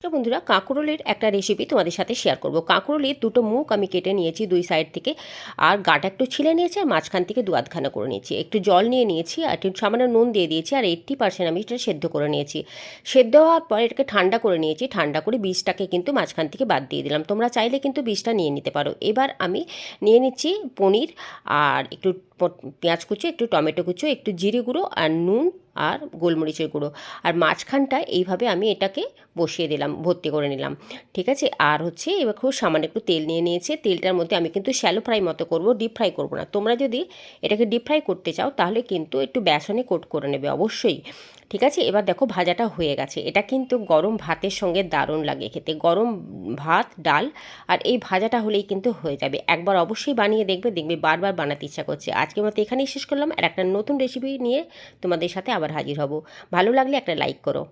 তো বন্ধুরা, কাঁকরোলের একটা রেসিপি তোমাদের সাথে শেয়ার করব। কাঁকরোলের দুটো মুখ আমি কেটে নিয়েছি দুই সাইড থেকে, আর গাটা একটু ছিলে নিয়েছি, আর মাঝখান থেকে দু আধখানা করে নিয়েছি। একটু জল নিয়ে নিয়েছি, আর একটু সামান্য নুন দিয়ে দিয়েছি, আর 80% আমি এটা সেদ্ধ করে নিয়েছি। সেদ্ধ হওয়ার পর এটাকে ঠান্ডা করে নিয়েছি। ঠান্ডা করে বীজটাকে কিন্তু মাঝখান থেকে বাদ দিয়ে দিলাম। তোমরা চাইলে কিন্তু বীজটা নিয়ে নিতে পারো। এবার আমি নিয়ে নিচ্ছি পনির, আর একটু পেঁয়াজ কুচো, একটু টমেটো কুচো, একটু জিরে গুঁড়ো, আর নুন, আর গোলমরিচের গুঁড়ো। আর মাঝখানটায় এইভাবে আমি এটাকে বসিয়ে দিলাম, ভর্তি করে নিলাম। ঠিক আছে। আর হচ্ছে এবার খুব সামান্য একটু তেল নিয়ে নিয়েছে। তেলটার মধ্যে আমি কিন্তু শ্যালো ফ্রাই মতো করব, ডিপ ফ্রাই করব না। তোমরা যদি এটাকে ডিপ ফ্রাই করতে চাও তাহলে কিন্তু একটু বেসনে কোট করে নেবে অবশ্যই। ঠিক আছে। এবার দেখো ভাজাটা হয়ে গেছে। এটা কিন্তু গরম ভাতের সঙ্গে দারুণ লাগে খেতে। গরম ভাত, ডাল আর এই ভাজাটা হলেই কিন্তু হয়ে যাবে। একবার অবশ্যই বানিয়ে দেখবে, দেখবে বারবার বানাতে ইচ্ছা করছে। আজকের মতো এখানেই শেষ করলাম। আর একটা নতুন রেসিপি নিয়ে তোমাদের সাথে আবার হাজির হব। ভালো লাগলে একটা লাইক করো।